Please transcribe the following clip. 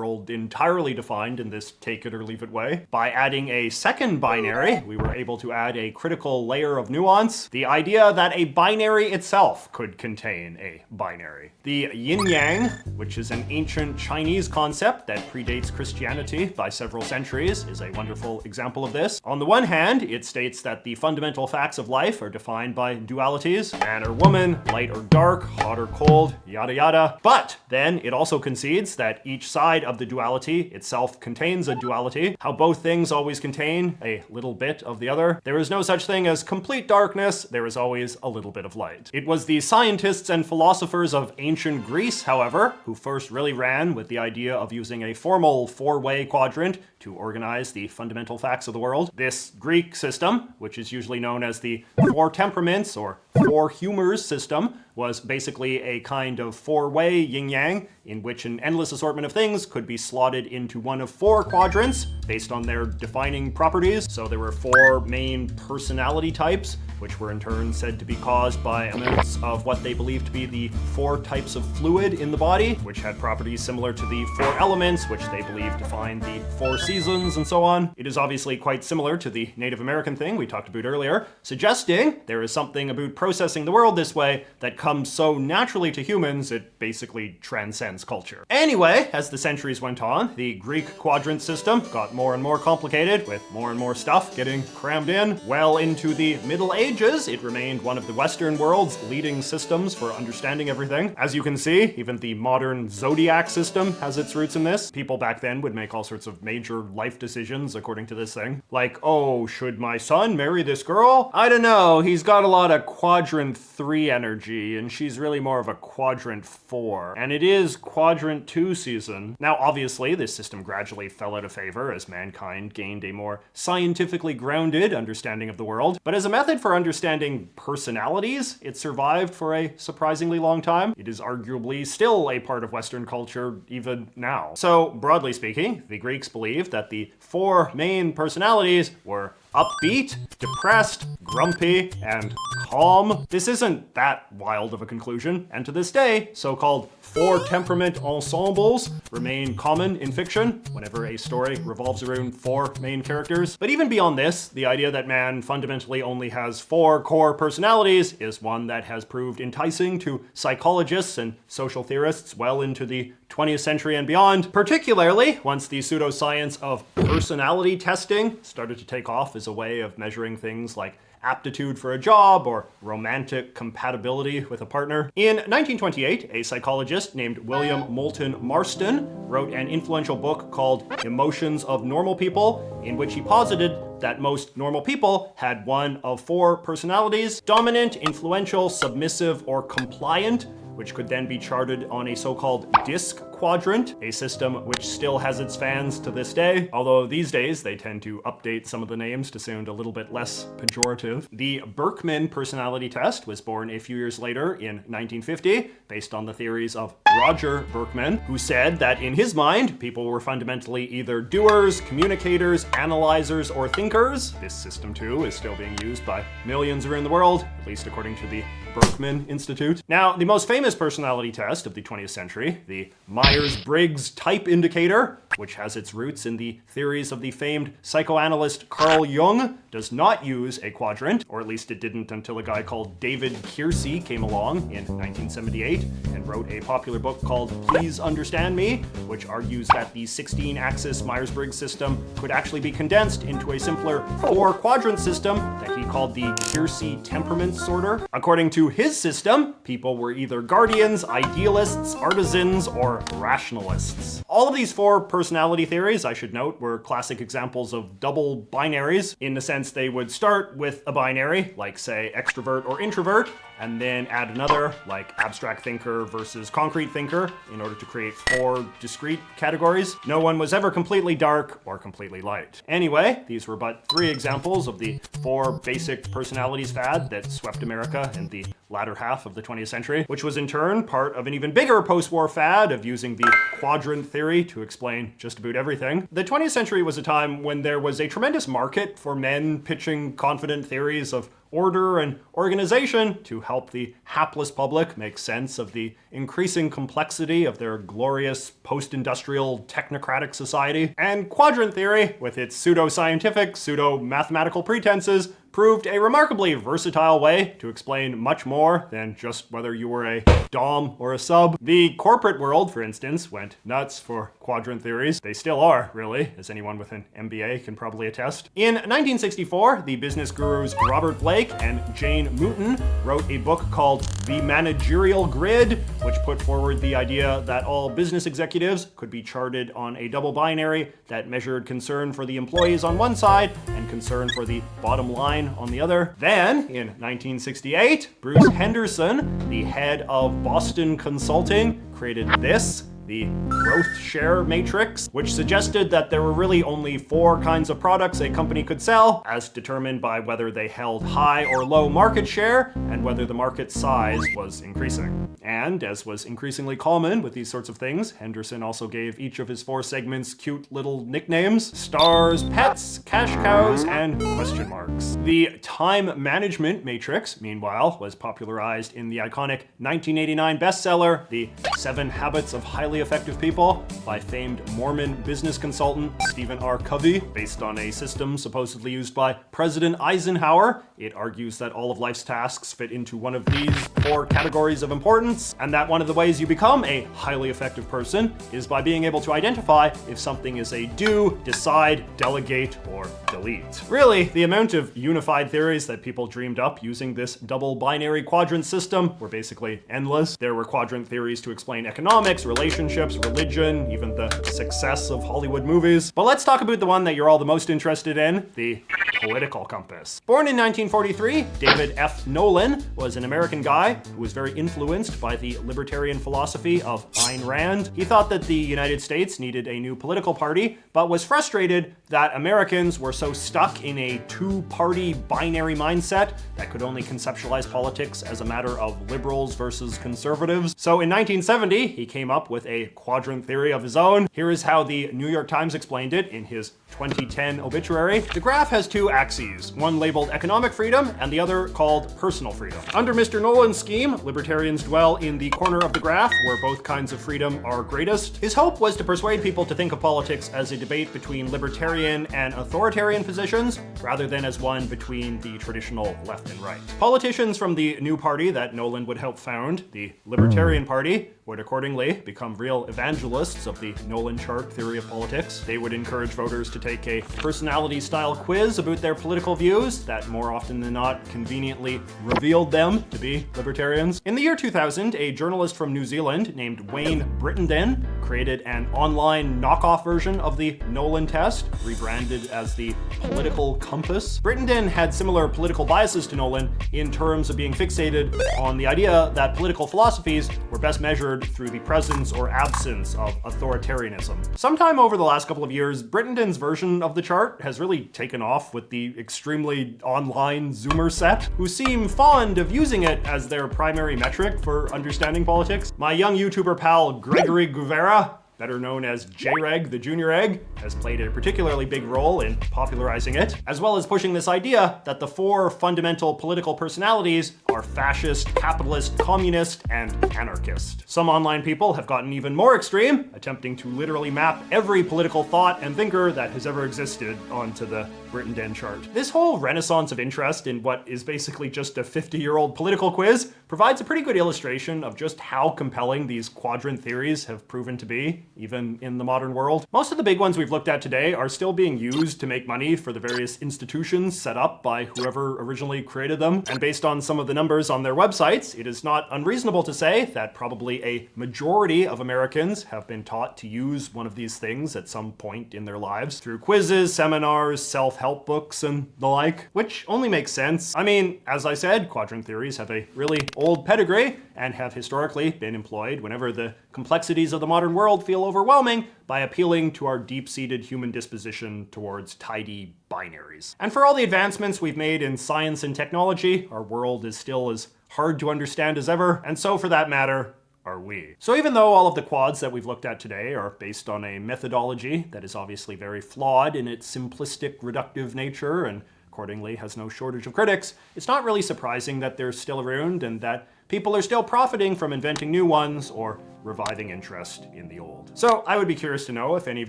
world entirely defined in this take it or leave it way. By adding a second binary, we were able to add a critical layer of nuance, the idea that a binary itself could contain a binary. The yin-yang, which is an ancient Chinese concept that predates Christianity by several centuries, is a wonderful example of this. On the one hand, it states that the fundamental facts of life are defined by dualities, man or woman, light or dark, hot or cold, yada yada. But then it also concedes that each side of the duality itself contains a duality, how both things always contain a little bit of the other. There is no such thing as complete darkness, there is always a little bit of light. It was the scientists and philosophers of ancient Greece, however, who first really ran with the idea of using a formal four-way quadrant to organize the fundamental facts of the world. This Greek system, which is usually known as the four temperaments or four humors system, was basically a kind of four-way yin-yang in which an endless assortment of things could be slotted into one of four quadrants based on their defining properties. So there were four main personality types, which were in turn said to be caused by amounts of what they believed to be the four types of fluid in the body, which had properties similar to the four elements, which they believed defined the four seasons and so on. It is obviously quite similar to the Native American thing we talked about earlier, suggesting there is something about processing the world this way that comes so naturally to humans it basically transcends culture. Anyway, as the centuries went on, the Greek quadrant system got more and more complicated, with more and more stuff getting crammed in. Well into the Middle Ages, it remained one of the Western world's leading systems for understanding everything. As you can see, even the modern zodiac system has its roots in this. People back then would make all sorts of major life decisions according to this thing. Like, oh, should my son marry this girl? I don't know, he's got a lot of quadrant 3 energy, and she's really more of a quadrant 4. And it is quadrant 2 season. Now, obviously, this system gradually fell out of favor as mankind gained a more scientifically grounded understanding of the world. But as a method for understanding personalities, it survived for a surprisingly long time. It is arguably still a part of Western culture even now. So, broadly speaking, the Greeks believed that the four main personalities were upbeat, depressed, grumpy, and calm. This isn't that wild of a conclusion, and to this day, so-called four temperament ensembles remain common in fiction whenever a story revolves around four main characters. But even beyond this, the idea that man fundamentally only has four core personalities is one that has proved enticing to psychologists and social theorists well into the 20th century and beyond, particularly once the pseudoscience of personality testing started to take off as a way of measuring things like aptitude for a job or romantic compatibility with a partner. In 1928, a psychologist named William Moulton Marston wrote an influential book called Emotions of Normal People, in which he posited that most normal people had one of four personalities: dominant, influential, submissive, or compliant, which could then be charted on a so-called disc quadrant, a system which still has its fans to this day, although these days they tend to update some of the names to sound a little bit less pejorative. The Berkman personality test was born a few years later in 1950, based on the theories of Roger Berkman, who said that in his mind, people were fundamentally either doers, communicators, analyzers, or thinkers. This system too is still being used by millions around the world, at least according to the Berkman Institute. Now, the most famous personality test of the 20th century, the Myers-Briggs Type Indicator, which has its roots in the theories of the famed psychoanalyst Carl Jung, does not use a quadrant, or at least it didn't until a guy called David Keirsey came along in 1978 and wrote a popular book called Please Understand Me, which argues that the 16-axis Myers-Briggs system could actually be condensed into a simpler four-quadrant system that he called the Keirsey temperament sorter. According to his system, people were either guardians, idealists, artisans, or rationalists. All of these four personality theories, I should note, were classic examples of double binaries, in the sense they would start with a binary, like say extrovert or introvert, and then add another, like abstract thinker versus concrete thinker, in order to create four discrete categories. No one was ever completely dark or completely light. Anyway, these were but three examples of the four basic personalities fad that swept America in the latter half of the 20th century, which was in turn part of an even bigger post-war fad of using the quadrant theory to explain just about everything. The 20th century was a time when there was a tremendous market for men pitching confident theories of order and organization to help the hapless public make sense of the increasing complexity of their glorious post-industrial technocratic society. And quadrant theory, with its pseudo-scientific, pseudo-mathematical pretenses, proved a remarkably versatile way to explain much more than just whether you were a dom or a sub. The corporate world, for instance, went nuts for quadrant theories. They still are, really, as anyone with an MBA can probably attest. In 1964, the business gurus Robert Blake and Jane Mooten wrote a book called The Managerial Grid, which put forward the idea that all business executives could be charted on a double binary that measured concern for the employees on one side and concern for the bottom line on the other. Then, in 1968, Bruce Henderson, the head of Boston Consulting, created this, the growth share matrix, which suggested that there were really only 4 kinds of products a company could sell, as determined by whether they held high or low market share and whether the market size was increasing. And, as was increasingly common with these sorts of things, Henderson also gave each of his 4 segments cute little nicknames: stars, pets, cash cows, and question marks. The time management matrix, meanwhile, was popularized in the iconic 1989 bestseller, The 7 Habits of Highly Effective People, by famed Mormon business consultant Stephen R. Covey. Based on a system supposedly used by President Eisenhower, it argues that all of life's tasks fit into one of these 4 categories of importance, and that one of the ways you become a highly effective person is by being able to identify if something is a do, decide, delegate, or delete. Really, the amount of unified theories that people dreamed up using this double binary quadrant system were basically endless. There were quadrant theories to explain economics, relationships, religion, even the success of Hollywood movies. But let's talk about the one that you're all the most interested in, the political compass. Born in 1943, David F. Nolan was an American guy who was very influenced by the libertarian philosophy of Ayn Rand. He thought that the United States needed a new political party, but was frustrated that Americans were so stuck in a 2-party binary mindset that could only conceptualize politics as a matter of liberals versus conservatives. So in 1970, he came up with a quadrant theory of his own. Here is how the New York Times explained it in his 2010 obituary. The graph has 2 axes, one labeled economic freedom and the other called personal freedom. Under Mr. Nolan's scheme, libertarians dwell in the corner of the graph where both kinds of freedom are greatest. His hope was to persuade people to think of politics as a debate between libertarian and authoritarian positions, rather than as one between the traditional left and right. Politicians from the new party that Nolan would help found, the Libertarian Party, would accordingly become real evangelists of the Nolan chart theory of politics. They would encourage voters to take a personality-style quiz about their political views that more often than not conveniently revealed them to be libertarians. In the year 2000, a journalist from New Zealand named Wayne Brittenden created an online knockoff version of the Nolan test, rebranded as the Political Compass. Brittenden had similar political biases to Nolan in terms of being fixated on the idea that political philosophies were best measured through the presence or absence of authoritarianism. Sometime over the last couple of years, Brittenden's version of the chart has really taken off with the extremely online Zoomer set, who seem fond of using it as their primary metric for understanding politics. My young YouTuber pal Gregory Guevara, better known as J-Reg, the Junior Egg, has played a particularly big role in popularizing it, as well as pushing this idea that the 4 fundamental political personalities are fascist, capitalist, communist, and anarchist. Some online people have gotten even more extreme, attempting to literally map every political thought and thinker that has ever existed onto the Brittenden chart. This whole renaissance of interest in what is basically just a 50-year-old political quiz provides a pretty good illustration of just how compelling these quadrant theories have proven to be, even in the modern world. Most of the big ones we've looked at today are still being used to make money for the various institutions set up by whoever originally created them. And based on some of the numbers on their websites, it is not unreasonable to say that probably a majority of Americans have been taught to use one of these things at some point in their lives through quizzes, seminars, self-help books, and the like, which only makes sense. I mean, as I said, quadrant theories have a really old pedigree and have historically been employed whenever the complexities of the modern world feel overwhelming by appealing to our deep-seated human disposition towards tidy binaries. And for all the advancements we've made in science and technology, our world is still as hard to understand as ever, and so for that matter, are we. So even though all of the quads that we've looked at today are based on a methodology that is obviously very flawed in its simplistic, reductive nature and accordingly has no shortage of critics, it's not really surprising that they're still around and that people are still profiting from inventing new ones or reviving interest in the old. So I would be curious to know if any of you